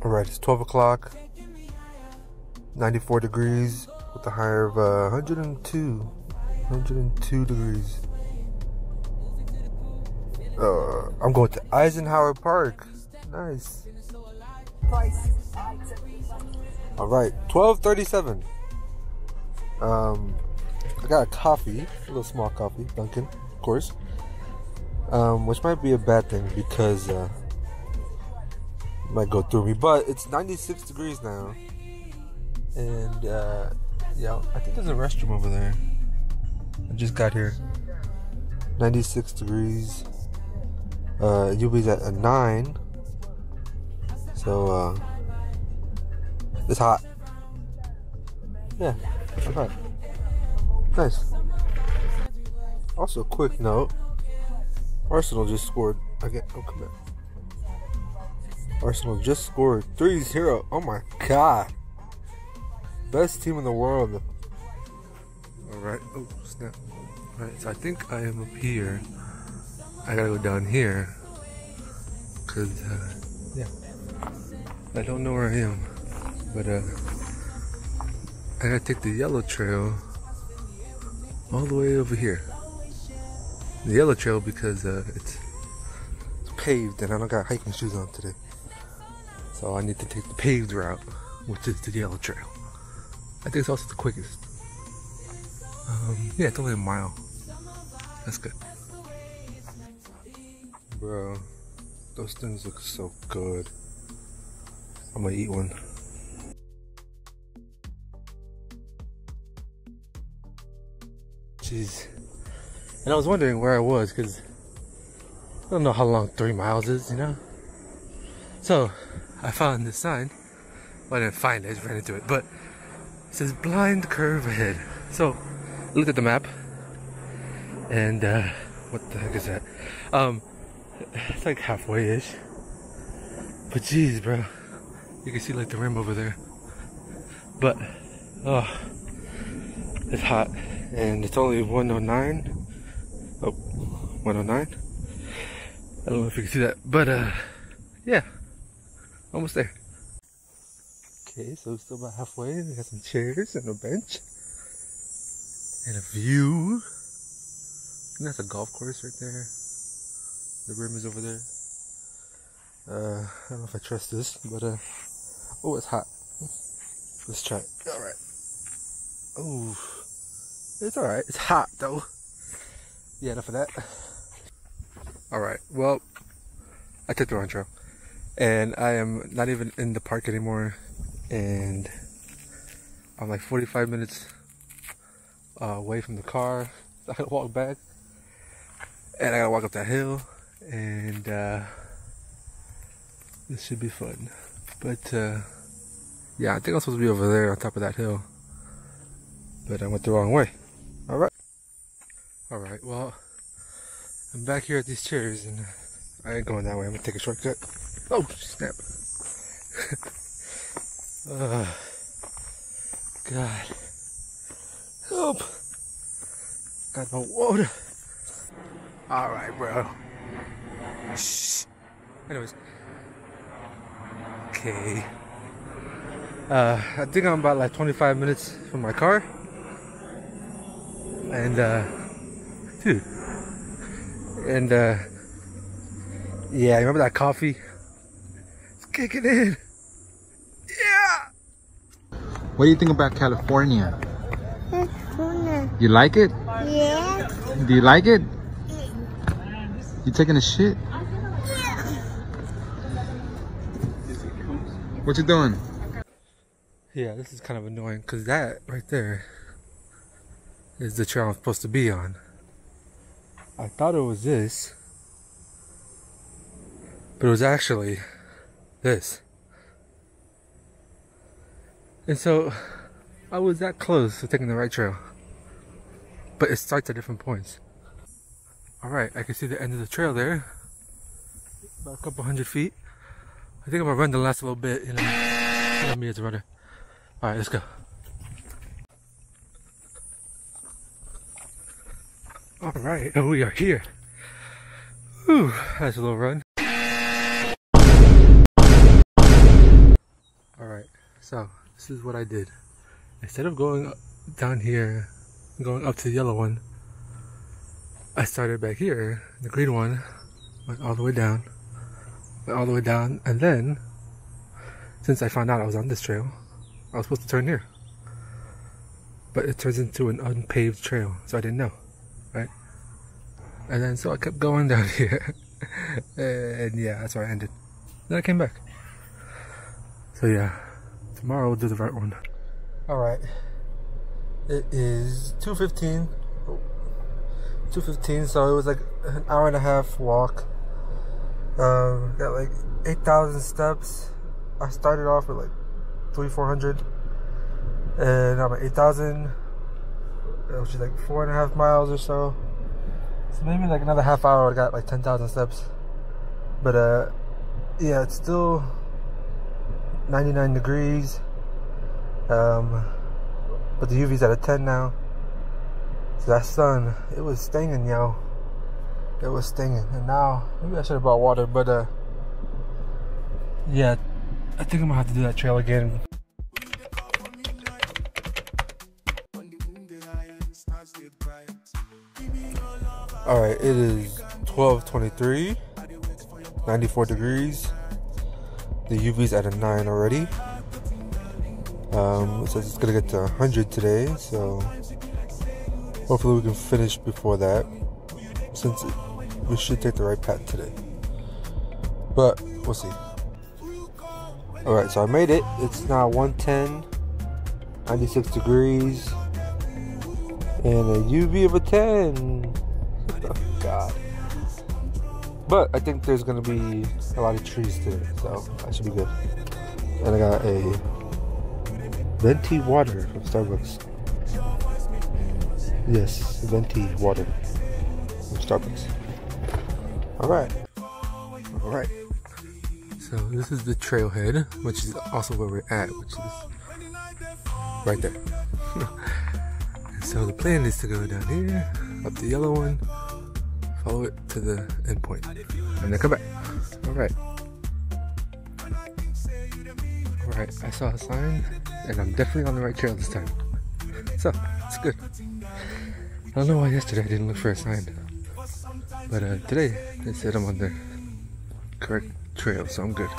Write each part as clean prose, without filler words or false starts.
Alright, it's 12 o'clock, 94 degrees with a high of 102 degrees. I'm going to Eisenhower Park. Nice. Alright, 12:37. I got a coffee, a little small coffee, Dunkin', of course. Which might be a bad thing because it might go through me, but it's 96 degrees now. And yeah, I think there's a restroom over there. I just got here. 96 degrees. UV's at a 9. So it's hot. Yeah, it's hot. Nice. Also, quick note. Arsenal just scored again. Oh, come back. Arsenal just scored 3-0. Oh my god. Best team in the world. Alright. Oh, snap. Alright, so I think I am up here. I gotta go down here. Cause, yeah. I don't know where I am. But, I gotta take the yellow trail all the way over here. The yellow trail because it's paved and I don't got hiking shoes on today. So I need to take the paved route, which is the yellow trail. I think it's also the quickest. Yeah, it's only a mile. That's good. Bro, those things look so good. I'm gonna eat one. Jeez. And I was wondering where I was because I don't know how long 3 miles is, you know? So I found this sign. Well, I didn't find it, I just ran into it. But it says blind curve ahead. So I looked at the map and what the heck is that? It's like halfway-ish. But geez, bro. You can see like the rim over there. But, oh, it's hot. And it's only 109. Oh, 109. I don't know if you can see that, but yeah, almost there. Okay, so we're still about halfway. We got some chairs and a bench and a view. And that's a golf course right there. The rim is over there. I don't know if I trust this, but oh, it's hot. Let's try it. All right. Oh, it's all right. It's hot though. Yeah, enough of that. Alright, well, I took the wrong trail. And I am not even in the park anymore. And I'm like 45 minutes away from the car. So I gotta walk back. And I gotta walk up that hill. And this should be fun. But yeah, I think I'm supposed to be over there on top of that hill. But I went the wrong way. Alright. Alright, well, I'm back here at these chairs and I ain't going that way. I'm gonna take a shortcut. Oh, snap. God. Help. Got no water. Alright, bro. Shh. Anyways. Okay. I think I'm about like 25 minutes from my car. And, dude. And, yeah, remember that coffee? It's kicking in. Yeah! What do you think about California? California. You like it? Yeah. Do you like it? You taking a shit? Yeah. What you doing? Yeah, this is kind of annoying because that right there is the trail I'm supposed to be on. I thought it was this, but it was actually this. And so I was that close to taking the right trail, but it starts at different points. Alright, I can see the end of the trail there, about a couple 100 feet. I think I'm gonna run the last little bit, you know me as a runner. Alright, let's go. Alright, we are here. Whew, that's a little run. So this is what I did. Instead of going down here, going up to the yellow one, I started back here. The green one went all the way down, and then since I found out I was on this trail, I was supposed to turn here, but it turns into an unpaved trail, so I didn't know, right? And then so I kept going down here, and yeah, that's where I ended. Then I came back. So yeah, tomorrow we'll do the right one. All right, it is 2:15. 2:15, so it was like an hour and a half walk. Got like 8,000 steps. I started off with like 300-400, and I'm at 8,000, which is like 4.5 miles or so. So maybe like another half hour I got like 10,000 steps. But yeah, it's still 99 degrees. But the UV's at a 10 now. So that sun, it was stinging, yo. It was stinging. And now, maybe I should have brought water, but yeah, I think I'm gonna have to do that trail again. Alright, it is 12:23, 94 degrees. The UV's at a 9 already. It says it's gonna get to 100 today, so hopefully we can finish before that, since we should take the right path today. But we'll see. Alright, so I made it. It's now 1:10, 96 degrees, and a UV of a 10. Oh god. But I think there's gonna be a lot of trees today, so that should be good. And I got a venti water from Starbucks. Yes, venti water from Starbucks. Alright. Alright. So this is the trailhead, which is also where we're at, which is right there. So the plan is to go down here, up the yellow one, follow it to the end point, and then come back. Alright. Alright, I saw a sign, and I'm definitely on the right trail this time. So, it's good. I don't know why yesterday I didn't look for a sign. But today, they said I'm on the correct trail, so I'm good.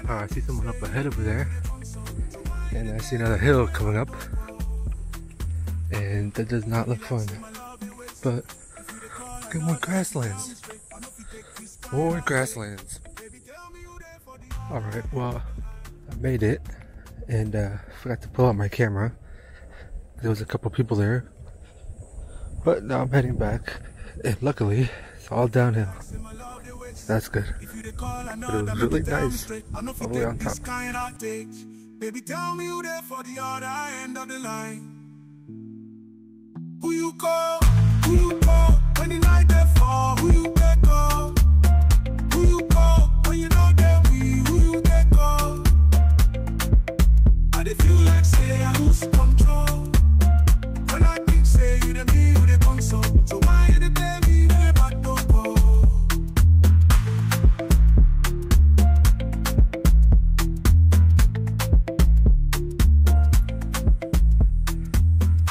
I see someone up ahead over there, and I see another hill coming up, and that does not look fun. But get more grasslands. More grasslands. Alright, well, I made it, and forgot to pull out my camera. There was a couple people there, but now I'm heading back, and luckily it's all downhill. That's good. But it was really nice all the way on top. Baby, tell me who there for the other end of the line. Who you call when the night there fall? Who you get call? Who you call when you know that who you get call? I dey feel like say I lose control. When I think say you the me who they console. So why you the baby who back don't go?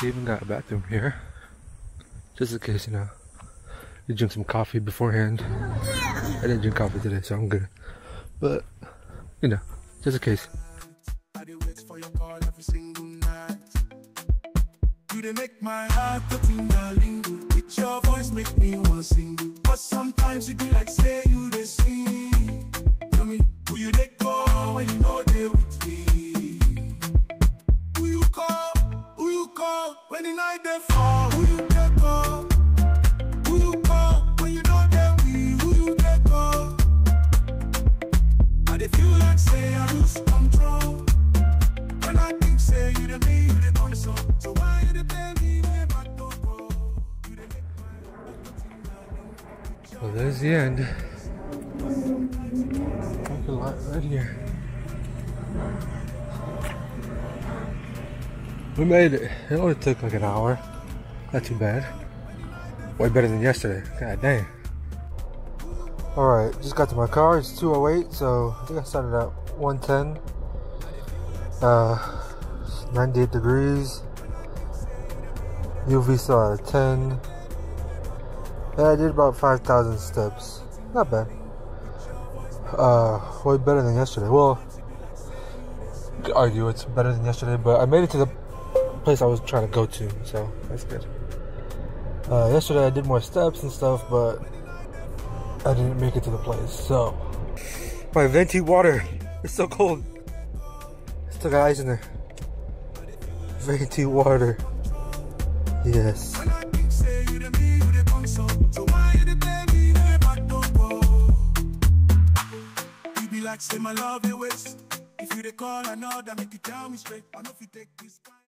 They even got a bathroom here, just in case, you know, you drink some coffee beforehand. I didn't drink coffee today, so I'm good. But, you know, just in case. You they make my heart go ting-a-ling. With your voice make me wanna sing. But sometimes you be like say you they sing. Tell me, who you they call when you know they with me? Who you call? Who you call when the night they fall? Who you get call? Who you call when you know that who you get call? I dey feel like say I lose control. When I think say you the me, you the console. So why you the baby when I don't go? Well, there's the end. Parking lot right here. We made it. It only took like an hour. Not too bad. Way better than yesterday. God dang. Alright, just got to my car. It's 2:08, so I think I started at 110. 98 degrees. UV still at 10. Yeah, I did about 5,000 steps. Not bad. Way better than yesterday. Well, you could argue it's better than yesterday, but I made it to the place I was trying to go to, so that's good. Yesterday I did more steps and stuff, but I didn't make it to the place, so. My venti water, it's so cold. Still got ice in there. Venti water. Yes. Like say my love it waste. If you dey call, I know that make you tell me straight. I know if you take this.